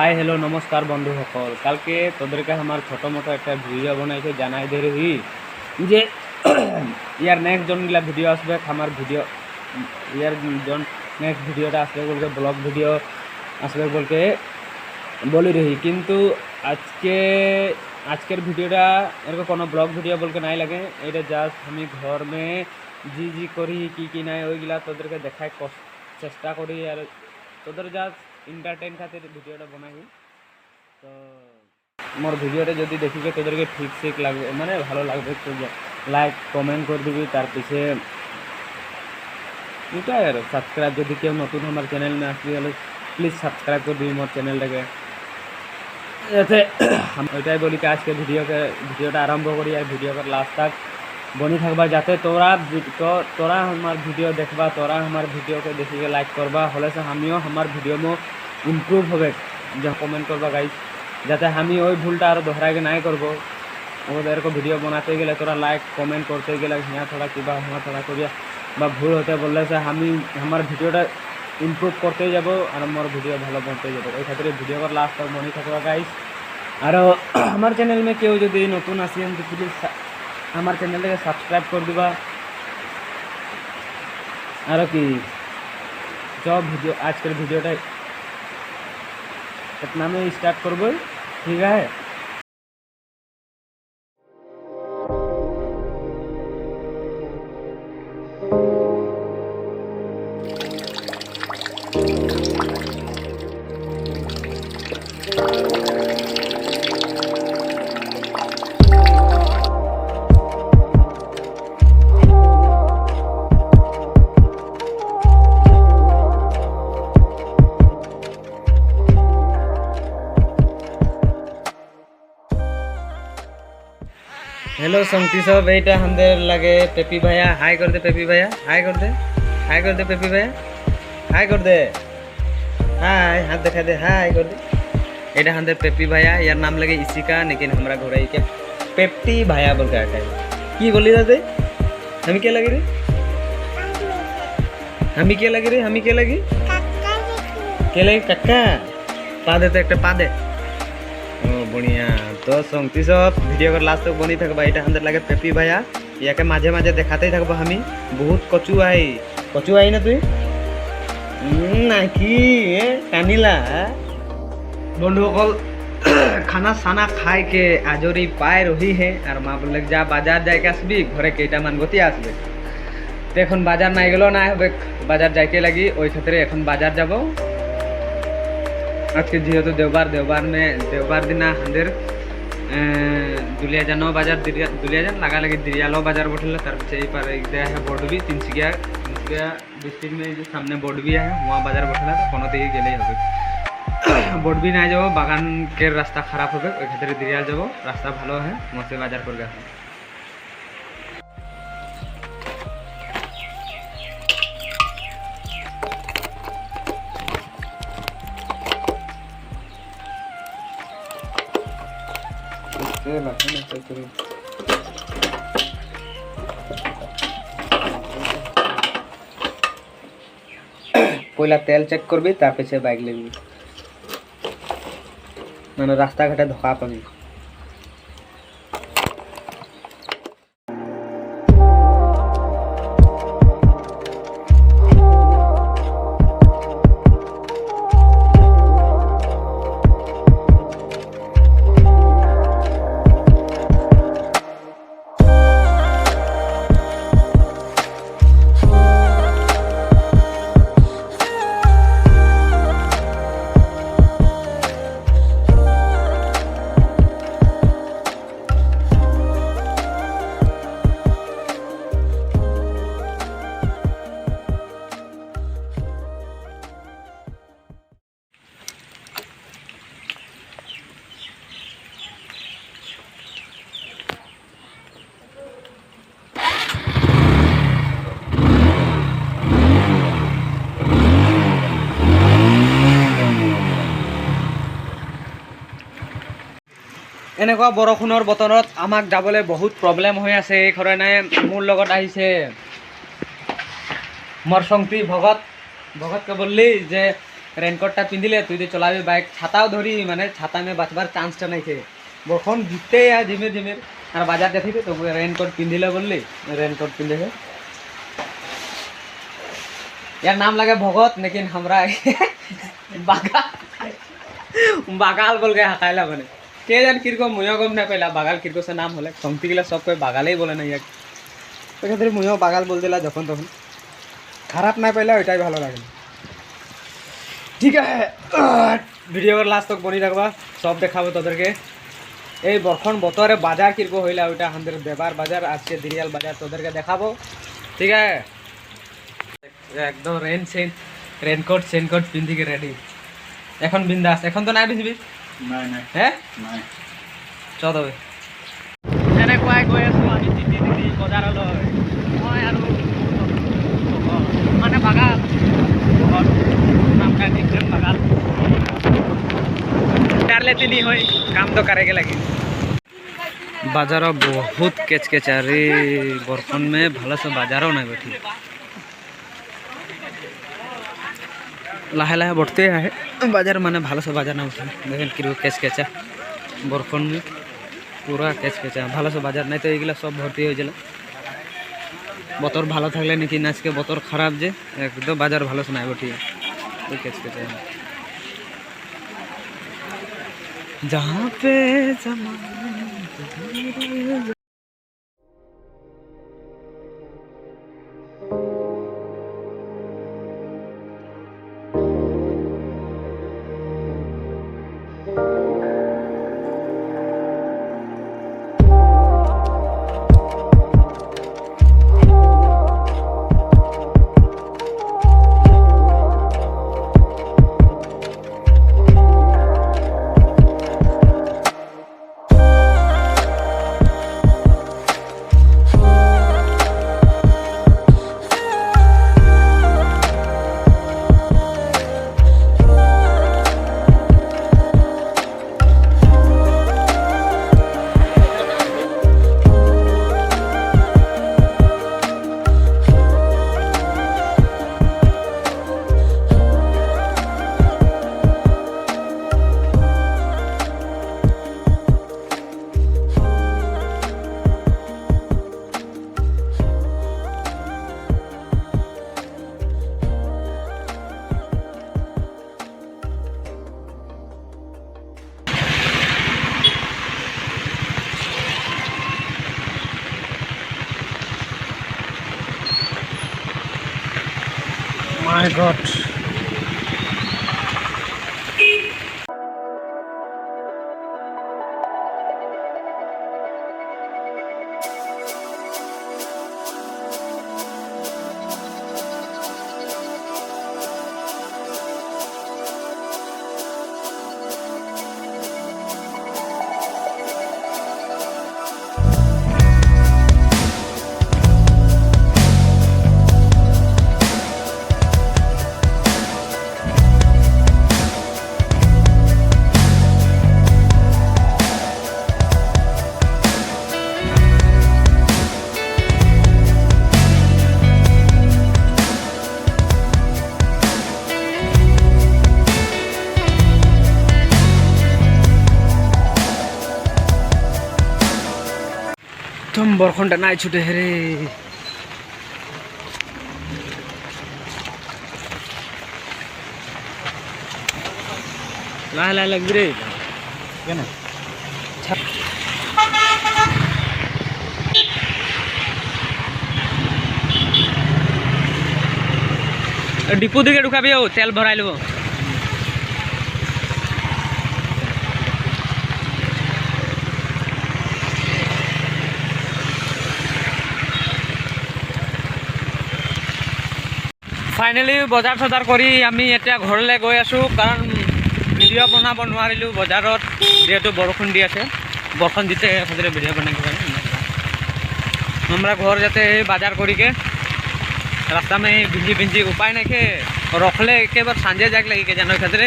Hi hello' নমস্কাৰ বন্ধুসকল। কালকে তোদেরকে আমার ছোটো মোটো একটা ভিডিও বনাইছে জানাই দে রহি যে ইয়ার নেক্সট জনগুলা ভিডিও আসবে আমার ভিডিও ইয়ার জন নেক্সট ভিডিওটা আসবে বলকে ব্লগ ভিডিও আসবে বলকে বলি রহি, কিন্তু আজকের ভিডিওটা এরকম কোনো ব্লগ ভিডিও বলকে নাই লাগে। এটা জাস্ট আমি ঘর মে জি করি কি নাই ওইগুলা তোদেরকে দেখায় চেষ্টা করি আর তোদের জাস্ট এন্টারটেইন খাतिर ভিডিওটা বনাই। তো মোর ভিডিওটা যদি দেখিকে তোদেরকে ঠিক লাগবে মানে ভালো লাগবে তো লাইক কমেন্ট করে দিবি। তার পিছে এটাই আর সাবস্ক্রাইব, যদি কেউ নতুন আমার চ্যানেল মে আসবি হলে প্লিজ সাবস্ক্রাইব করে দিবি মোর চ্যানেলটাকে। যাতে ওইটাই বলি কি আজকে ভিডিওটা আরম্ভ করি আর ভিডিওর লাস্ট তক বনি থাকবা, যাতে তোরা আমার ভিডিও দেখবা, তোরা আমার ভিডিওকে দেখিকে লাইক করবা, হলে সে আমিও আমার ভিডিও মো ইম্প্রুভ হবে। যা কমেন্ট করবা গাইস, যাতে আমি ওই ভুলটা আর दोहराके নাই করব। ওদের को ভিডিও বানাতে গেলে তোরা লাইক কমেন্ট করতে গেলে হিয়া থোড়া কিবা হুয়া থোড়া করিয়া বা ভুল হতে বললে সে আমি আমার ভিডিওটা ইম্প্রুভ করতে যাব আর আমার ভিডিও ভালো बनते যাব। এই খাতিরে ভিডিওর লাস্ট তক বনি থাকবা গাইস। আর আমার চ্যানেল মে কেউ যদি নতুন আসেন তো প্লিজ আমার চ্যানেলটাকে সাবস্ক্রাইব করে দিবা। আর কি সব ভিডিও আজকের ভিডিওটা इतना में स्टार्ट करबो, ठीक है। हेलो संगती सब, এইটা আমাদের লাগে পেপি ভাইয়া। হাই कर दे पेपी भैया, हाय कर दे, हाय कर दे पेपी भैया, हाय कर दे, हाय हाथ दिखा दे, हाय कर दे। এটা আমাদের पेपी भैया, यार नाम लगे इसी का, लेकिन हमरा घोड़ा के पेप्टी भैया बोल के आता है। की बोली दादे हमी क्या लगी रे, हमी क्या लगी रे, हमी क्या लगी क्या लगी काका पा दे तो एक पा दे। ও বনিয়া তো সংতি সব ভিডিও করে লাস্ট তক বনি থাকবা। এটা আমাদের লাগে পেপি ভাইয়া, ইয়াকে মাঝে মাঝে দেখাতেই থাকবো আমি। বহুত কচু আই না তুই নাকি কানিলা। বন্ধুসকল খানা সানা খাই কে আজরি পায় রহি হে আর মা বললে যা বাজার যাইকে আসবি, ঘরে কেইটামান গতি আসবে। তো এখন বাজার নাই গেলেও না হবে, বাজার যাইকে লাগি ওই ক্ষেত্রে এখন বাজার যাব। আজকে যেহেতু দেওবার দিনা আমাদের দুলিয়াজানও বাজার দুলিয়াজান লাগালাগি দিরিয়ালও বাজার বঠলে। তার পিছিয়ে এই পারে है बॉडवी তিনশিকিয়া डिस्ट्रिक्ट में जो सामने बॉडवी है वहाँ बाजार बठला तो कोनो दिके गेलेই হবে। बॉडवी না যাব বাগান के रास्ता खराब হবে, ওই ক্ষেত্রে দিরিয়াল যাব, রাস্তা ভালো है वहाँ से बाजार कर गया। পয়লা তেল চেক করবি, তার পিছে বাইক লাগবি, মানে রাস্তাঘাটে ধোকা পাবি। এনেকুৱা বৰষুণৰ বতৰত আমাক যাবলৈ বহুত প্ৰব্লেম হৈ আছে। এই কাৰণে মোৰ লগত আহিছে মোৰ সংগী ভগতকে বললি যে রেনকোটটা পিঁধিলে তুই যে চলাবি বাইক ছাতাও ধরি মানে ছাতা মে বাঁচবার চান্সটা নাই সে বরখন ভিজতে ঝিমির ঝিমির আর বাজার দেখি তো রেনকোট পিঁধিলে বললি রেনকোট পিঁধে यार नाम लगे भगत लेकिन हमरा बागाल बोल के हकायला बने के जान किरको मुयो गम ना पहला बागाल किरको से नाम होले संगति गिला सब कोई बागाल ही बोले नहीं तो खातिर मुयो बागाल बोल दिला जखन तखन खराब ना पहला ओइटाই ভালো লাগে ঠিক আছে ভিডিওর লাস্ট তক বনি রাখবা সব দেখাবো তোদেরকে এই বর্ষণ বতরে বাজার কিরকো হইলা ওইটা আমাদের বেবার বাজার আজকে দিরিয়াল বাজার তোদেরকে দেখাবো ঠিক আছে একদম রেনকোট সেনকোট পিন্ধিকে রেডি এখন বিন্দাস এখন তো নাই ভিজবি নাই নাই হ্যাঁ নাই চ তবে এনে কয় গৈ আছো আমি তিতি তিতি বজাৰলৈ মই আৰু মানে বাগাল নামটা নিকজন বাগাল करले तिनी होई काम तो करेगे लगे बाजार बहुत केचकेचा रे बर्फन में भलो से बाजारो नहीं बैठी लाहे लाहे बढ़ते है बाजार माने भलो से बाजार ना उठे देखें कि केचकेचा बर्फन में पूरा केचकेचा भलो से बाजार नहीं तो एगला सब भर्ती हो जाला बतर भालो थाकले नाकि आजके बतर खराब जे एकदम बाजार भलो से नहीं बैठी केचकेचा जहाँ पे My God. तुम बरखंडा नाई छुटे हेरे लाहे लाहे लग रे क्या ना डिपो दिखे ढुका भी तेल भराई लो फाइनली बजार सजार करी आमी एटा घरले गई आसो कारण भिडिओ बनाब नारिलो बजारत जेहेतु बरखुण दी आछे बरखुण दीते खातिर भिडिओ बनाई हमरा घर जाते बाजार करी के रास्ता में भिंजी भिंजी उपाय नहीं के रखले एक बार सांजे जाके लगी के जानो खातिर